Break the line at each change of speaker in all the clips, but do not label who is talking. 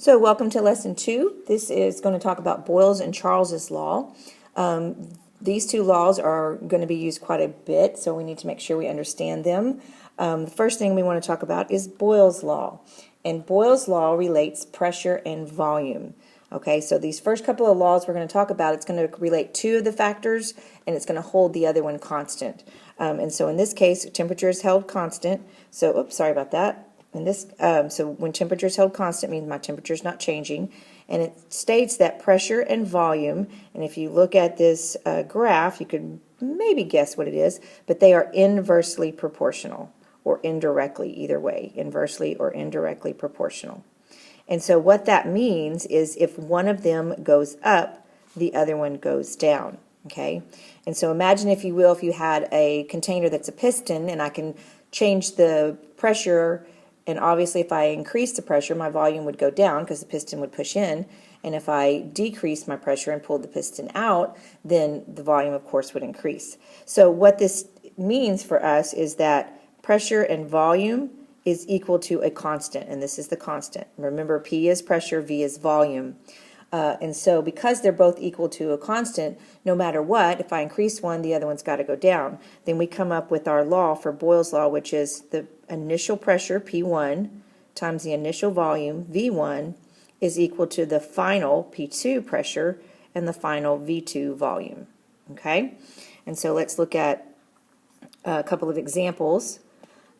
So welcome to lesson 2. This is going to talk about Boyle's and Charles's law. These two laws are going to be used quite a bit, so we need to make sure we understand them. The first thing we want to talk about is Boyle's law. And Boyle's law relates pressure and volume. Okay, so these first couple of laws we're going to talk about, it's going to relate two of the factors, and it's going to hold the other one constant. And so in this case, temperature is held constant. So, oops, sorry about that. So when temperature is held constant means my temperature is not changing, and it states that pressure and volume, and if you look at this graph, you could maybe guess what it is, but they are inversely proportional, or indirectly, either way, inversely or indirectly proportional. And so what that means is if one of them goes up, the other one goes down. Okay, and so imagine, if you will, if you had a container that's a piston, and I can change the pressure. And obviously, if I increase the pressure, my volume would go down because the piston would push in. And if I decrease my pressure and pulled the piston out, then the volume, of course, would increase. So what this means for us is that pressure and volume is equal to a constant, and this is the constant. Remember, P is pressure, V is volume. And so because they're both equal to a constant, no matter what, if I increase one, the other one's got to go down. Then we come up with our law for Boyle's law, which is the initial pressure, P1, times the initial volume, V1, is equal to the final P2 pressure and the final V2 volume. Okay? And so let's look at a couple of examples.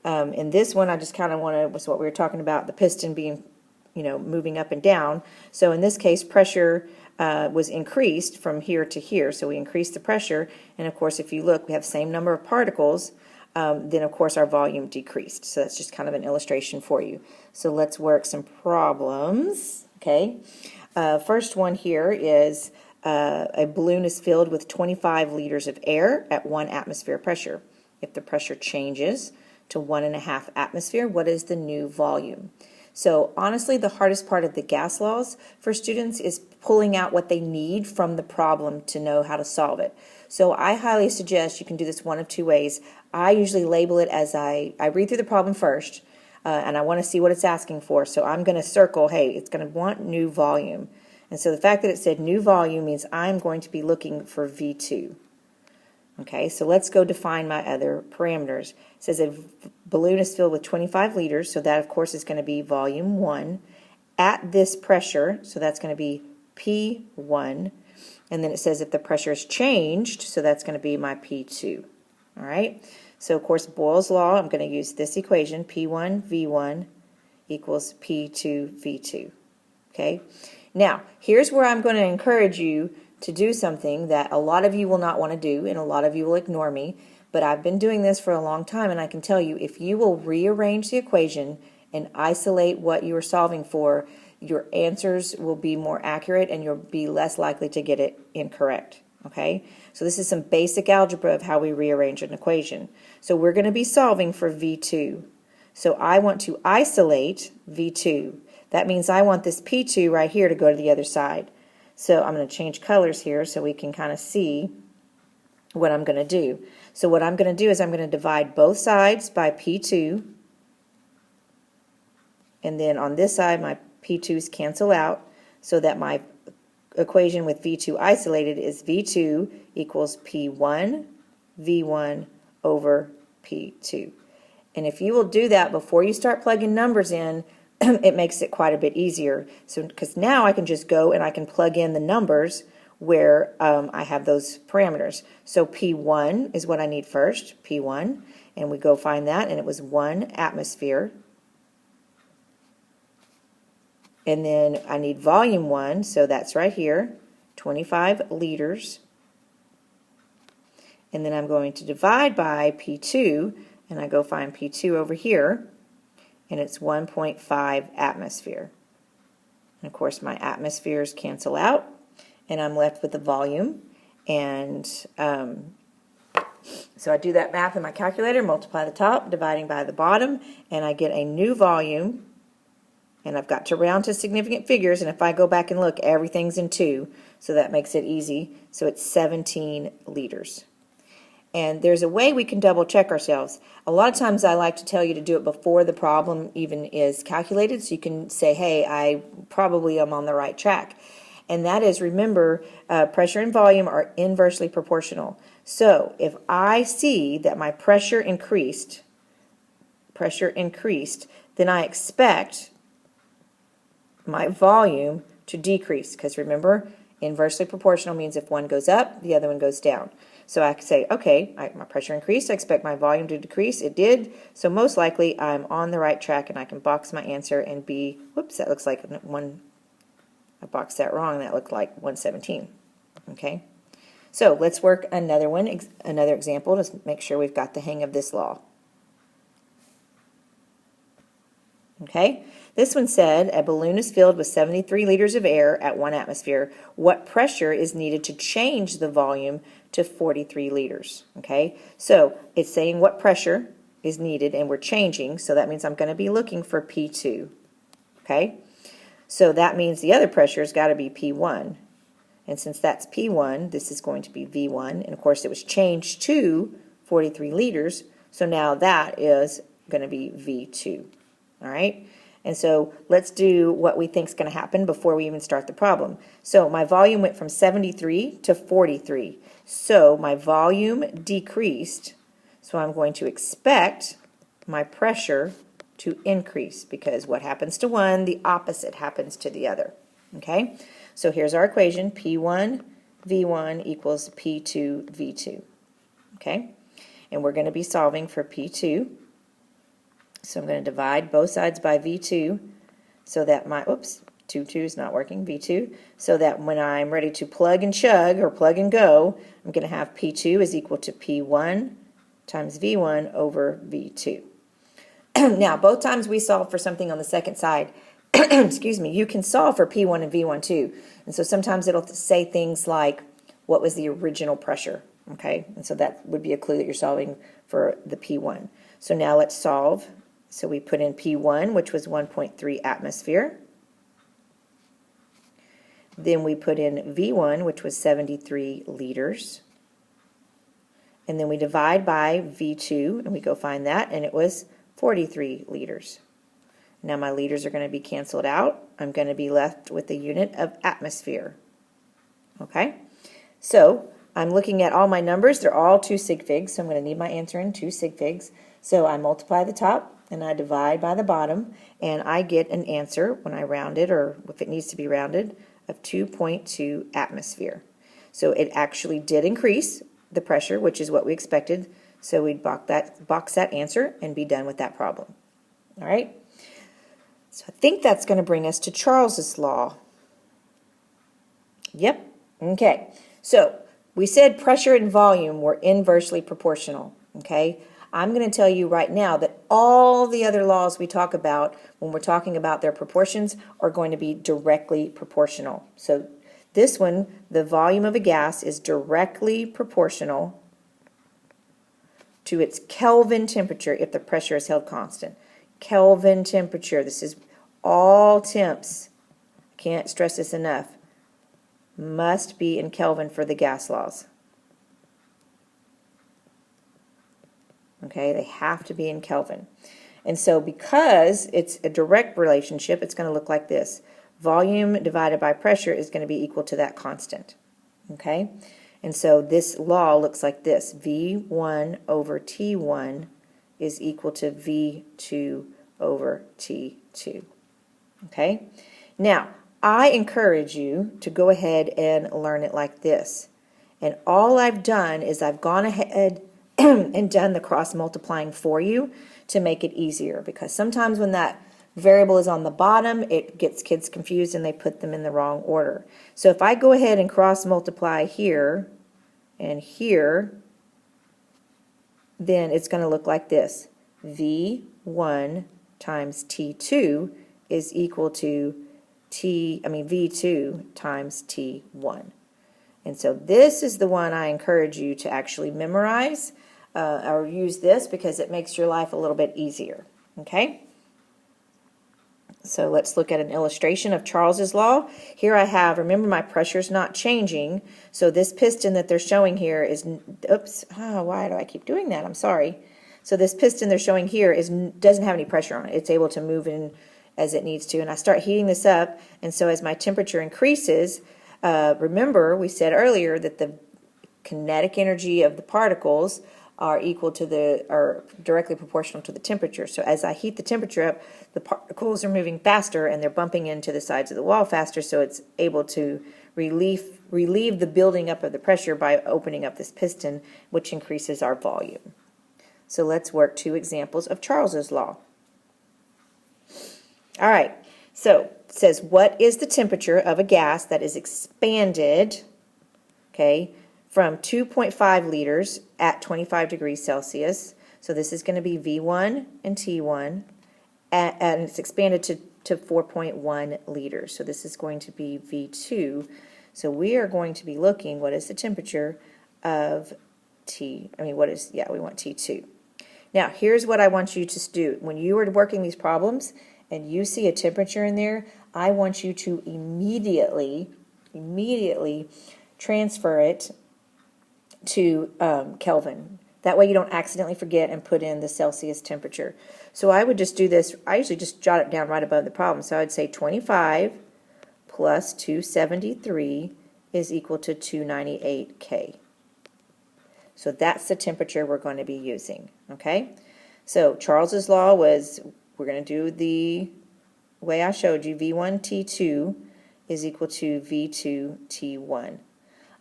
In this one, I just kind of was what we were talking about, the piston being moving up and down. So in this case, pressure was increased from here to here. So we increased the pressure, and of course, if you look, we have the same number of particles. Then of course our volume decreased. So that's just kind of an illustration for you. So let's work some problems. Okay. First one here is a balloon is filled with 25 liters of air at 1 atmosphere pressure. If the pressure changes to 1.5 atmosphere, what is the new volume? So honestly, the hardest part of the gas laws for students is pulling out what they need from the problem to know how to solve it. So I highly suggest you can do this one of two ways. I usually label it as I read through the problem first, and I want to see what it's asking for. So I'm going to circle, hey, it's going to want new volume. And so the fact that it said new volume means I'm going to be looking for V2. Okay, so let's go define my other parameters. It says a balloon is filled with 25 liters, so that of course is going to be volume 1 at this pressure, so that's going to be P1. And then it says if the pressure is changed, so that's going to be my P2. All right, so of course Boyle's law, I'm going to use this equation, P1 V1 equals P2 V2. Okay, now here's where I'm going to encourage you to do something that a lot of you will not want to do, and a lot of you will ignore me, but I've been doing this for a long time, and I can tell you, if you will rearrange the equation and isolate what you are solving for, your answers will be more accurate and you'll be less likely to get it incorrect. Okay, so this is some basic algebra of how we rearrange an equation. So we're going to be solving for V2. So I want to isolate V2. That means I want this P2 right here to go to the other side. So I'm going to change colors here so we can kind of see what I'm going to do. So what I'm going to do is I'm going to divide both sides by P2. And then on this side, my P2s cancel out so that my equation with V2 isolated is V2 equals P1 V1 over P2. And if you will do that before you start plugging numbers in, it makes it quite a bit easier. So because now I can just go and I can plug in the numbers where I have those parameters. So P1 is what I need first, P1, and we go find that, and it was 1 atmosphere. And then I need volume 1, so that's right here, 25 liters. And then I'm going to divide by P2, and I go find P2 over here, and it's 1.5 atmosphere. And of course my atmospheres cancel out, and I'm left with the volume. And so I do that math in my calculator, multiply the top, dividing by the bottom, and I get a new volume. And I've got to round to significant figures, and if I go back and look, everything's in 2, so that makes it easy. So it's 17 liters. And there's a way we can double check ourselves. A lot of times I like to tell you to do it before the problem even is calculated, so you can say, hey, I probably am on the right track. And that is, remember, pressure and volume are inversely proportional. So if I see that my pressure increased, then I expect my volume to decrease, because remember, inversely proportional means if one goes up, the other one goes down. So I could say, okay, my pressure increased, I expect my volume to decrease. It did, so most likely I'm on the right track, and I can box my answer and be, whoops, that looks like one, I boxed that wrong, that looked like 117, okay? So let's work another one, another example to make sure we've got the hang of this law. Okay, this one said a balloon is filled with 73 liters of air at 1 atmosphere. What pressure is needed to change the volume to 43 liters? Okay, so it's saying what pressure is needed, and we're changing, so that means I'm going to be looking for P2. Okay, so that means the other pressure has got to be P1. And since that's P1, this is going to be V1. And of course, it was changed to 43 liters, so now that is going to be V2. All right, and so let's do what we think is going to happen before we even start the problem. So my volume went from 73 to 43. So my volume decreased. So I'm going to expect my pressure to increase, because what happens to one, the opposite happens to the other. Okay, so here's our equation. P1 V1 equals P2 V2. Okay, and we're going to be solving for P2. So I'm going to divide both sides by V2 so that my, oops, 2 is not working, V2, so that when I'm ready to plug and chug or plug and go, I'm going to have P2 is equal to P1 times V1 over V2. Now, both times we solve for something on the second side, excuse me, you can solve for P1 and V1 too. And so sometimes it'll say things like, what was the original pressure? Okay, and so that would be a clue that you're solving for the P1. So now let's solve. So we put in P1, which was 1.3 atmosphere. Then we put in V1, which was 73 liters. And then we divide by V2, and we go find that, and it was 43 liters. Now my liters are going to be canceled out. I'm going to be left with the unit of atmosphere. Okay? So I'm looking at all my numbers. They're all 2 sig figs, so I'm going to need my answer in 2 sig figs. So I multiply the top, and I divide by the bottom, and I get an answer when I round it, or if it needs to be rounded, of 2.2 atmosphere. So it actually did increase the pressure, which is what we expected. So we'd box that answer and be done with that problem. All right? So I think that's going to bring us to Charles's law. Yep. Okay. So we said pressure and volume were inversely proportional. Okay? I'm going to tell you right now that all the other laws we talk about when we're talking about their proportions are going to be directly proportional. So this one, the volume of a gas is directly proportional to its Kelvin temperature if the pressure is held constant. Kelvin temperature, this is all temps, can't stress this enough, must be in Kelvin for the gas laws. Okay, they have to be in Kelvin. And so because it's a direct relationship, it's going to look like this. Volume divided by pressure is going to be equal to that constant. Okay, and so this law looks like this. V1 over T1 is equal to V2 over T2. Okay, now I encourage you to go ahead and learn it like this. And all I've done is I've gone ahead and done the cross multiplying for you to make it easier, because sometimes when that variable is on the bottom, it gets kids confused and they put them in the wrong order. So if I go ahead and cross multiply here and here, then it's going to look like this. V1 times T2 is equal to V2 times T1. And so this is the one I encourage you to actually memorize or use this, because it makes your life a little bit easier. Okay? So let's look at an illustration of Charles's law. Here I have, remember my pressure's not changing, so this piston that they're showing here is, why do I keep doing that? I'm sorry. So this piston they're showing here doesn't have any pressure on it. It's able to move in as it needs to, and I start heating this up, and so as my temperature increases, remember we said earlier that the kinetic energy of the particles are directly proportional to the temperature. So as I heat the temperature up, the particles are moving faster and they're bumping into the sides of the wall faster, so it's able to relieve the building up of the pressure by opening up this piston, which increases our volume. So let's work two examples of Charles's law. All right, so it says, what is the temperature of a gas that is expanded, okay, from 2.5 liters at 25 degrees Celsius? So this is going to be V1 and T1, and it's expanded to 4.1 liters. So this is going to be V2. So we are going to be looking, what is the temperature of we want T2. Now, here's what I want you to do. When you are working these problems and you see a temperature in there, I want you to immediately transfer it to Kelvin. That way you don't accidentally forget and put in the Celsius temperature. So I would just do this. I usually just jot it down right above the problem. So I'd say 25 plus 273 is equal to 298 K. So that's the temperature we're going to be using, okay? So Charles's law was, we're going to do the way I showed you, V1 T2 is equal to V2 T1.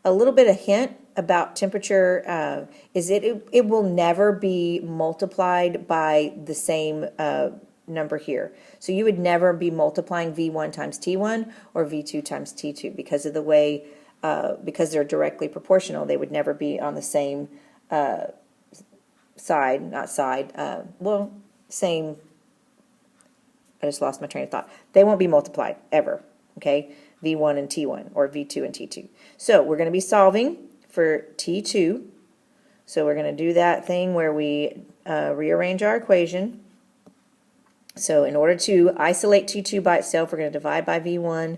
A little bit of hint about temperature is it will never be multiplied by the same number here. So you would never be multiplying V1 times T1 or V2 times T2 because of the way, because they're directly proportional. They would never be on the same same, I just lost my train of thought. They won't be multiplied ever, okay? V1 and T1 or V2 and T2. So we're going to be solving for T2. So we're going to do that thing where we rearrange our equation. So in order to isolate T2 by itself, we're going to divide by V1,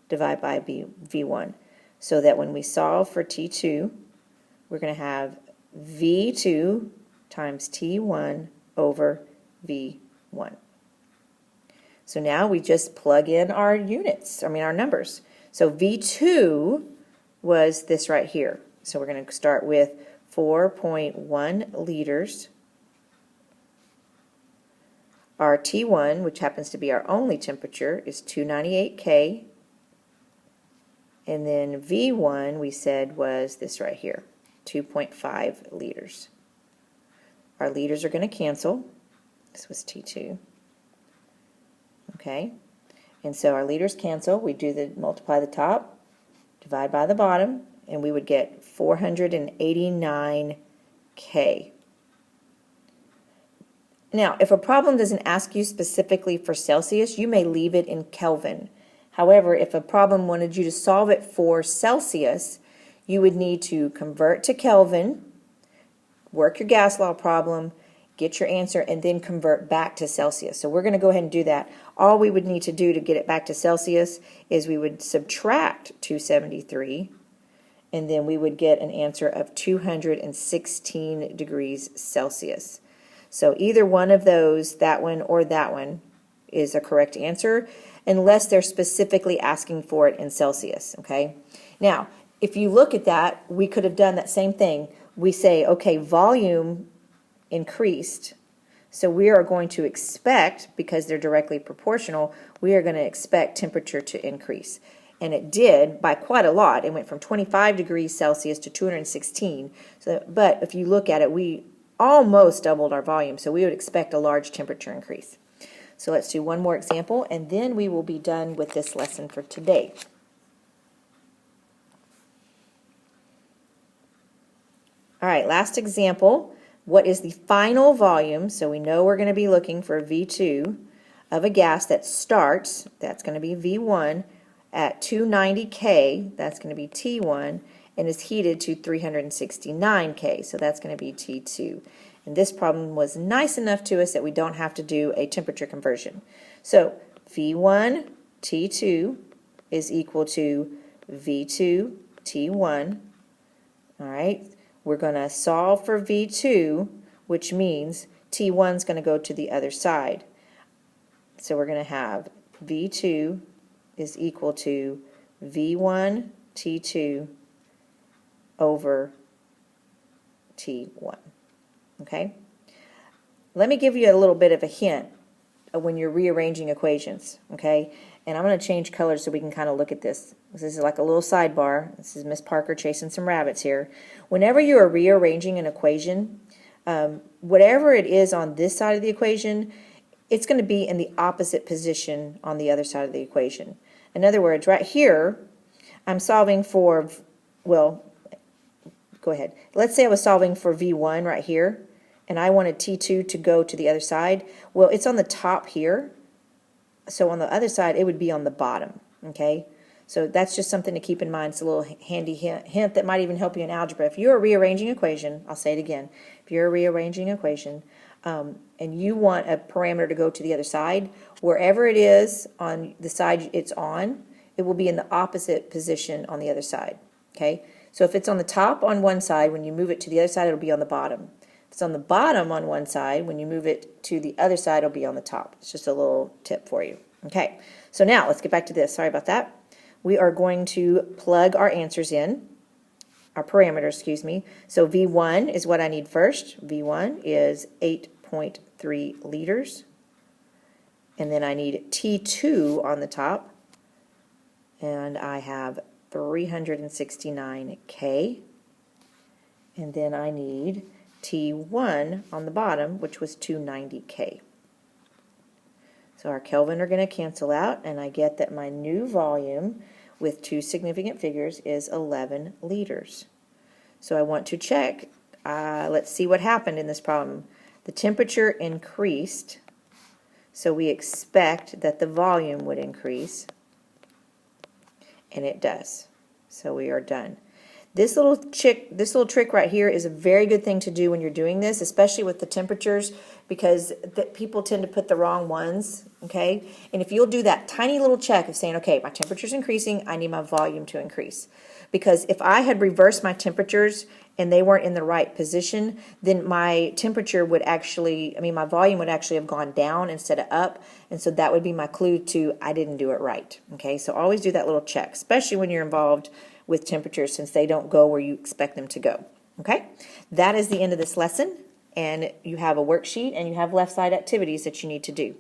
divide by V1. So that when we solve for T2, we're going to have V2 times T1 over V1. So now we just plug in our units, our numbers. So V2 was this right here. So we're going to start with 4.1 liters. Our T1, which happens to be our only temperature, is 298 K. And then V1, we said, was this right here, 2.5 liters. Our liters are going to cancel. This was T2. Okay, and so our liters cancel. We do multiply the top, divide by the bottom, and we would get 489 K. Now, if a problem doesn't ask you specifically for Celsius, you may leave it in Kelvin. However, if a problem wanted you to solve it for Celsius, you would need to convert to Kelvin, work your gas law problem, get your answer, and then convert back to Celsius. So we're going to go ahead and do that. All we would need to do to get it back to Celsius is we would subtract 273, and then we would get an answer of 216 degrees Celsius. So either one of those, that one or that one, is a correct answer, unless they're specifically asking for it in Celsius, okay? Now, if you look at that, we could have done that same thing. We say, okay, volume increased, so we are going to expect, because they're directly proportional, we are going to expect temperature to increase. And it did by quite a lot. It went from 25 degrees Celsius to 216. But if you look at it, we almost doubled our volume, so we would expect a large temperature increase. So let's do one more example, and then we will be done with this lesson for today. All right, last example. What is the final volume? So we know we're going to be looking for V2 of a gas that starts, that's going to be V1, at 290 K, that's going to be T1, and is heated to 369 K, so that's going to be T2. And this problem was nice enough to us that we don't have to do a temperature conversion. So V1 T2 is equal to V2 T1. All right, we're going to solve for V2, which means T1 is going to go to the other side. So we're going to have V2 is equal to V1 T2 over T1. Okay? Let me give you a little bit of a hint of when you're rearranging equations. Okay? And I'm going to change colors so we can kind of look at this. This is like a little sidebar. This is Miss Parker chasing some rabbits here. Whenever you are rearranging an equation, whatever it is on this side of the equation, it's going to be in the opposite position on the other side of the equation. In other words, right here, I'm solving for, well, go ahead. Let's say I was solving for V1 right here, and I wanted T2 to go to the other side. Well, it's on the top here, so on the other side, it would be on the bottom, okay? So that's just something to keep in mind. It's a little handy hint that might even help you in algebra. If you're rearranging equation, I'll say it again, if you're rearranging equation, and you want a parameter to go to the other side, wherever it is on the side it's on, it will be in the opposite position on the other side, okay? So if it's on the top on one side, when you move it to the other side, it'll be on the bottom. If it's on the bottom on one side, when you move it to the other side, it'll be on the top. It's just a little tip for you. Okay, so now let's get back to this. Sorry about that. We are going to plug our answers in, our parameters, excuse me. So V1 is what I need first. V1 is 8.3 liters. And then I need T2 on the top. And I have 369 K. And then I need T1 on the bottom, which was 290 K. So our Kelvin are going to cancel out, and I get that my new volume with two significant figures is 11 liters. So I want to check, let's see what happened in this problem. The temperature increased, so we expect that the volume would increase, and it does. So we are done. This little trick right here is a very good thing to do when you're doing this, especially with the temperatures, because people tend to put the wrong ones, okay? And if you'll do that tiny little check of saying, okay, my temperature's increasing, I need my volume to increase. Because if I had reversed my temperatures and they weren't in the right position, then my temperature would actually, my volume would actually have gone down instead of up, and so that would be my clue to I didn't do it right, okay? So always do that little check, especially when you're involved with temperatures, since they don't go where you expect them to go. Okay, that is the end of this lesson, and you have a worksheet and you have left side activities that you need to do.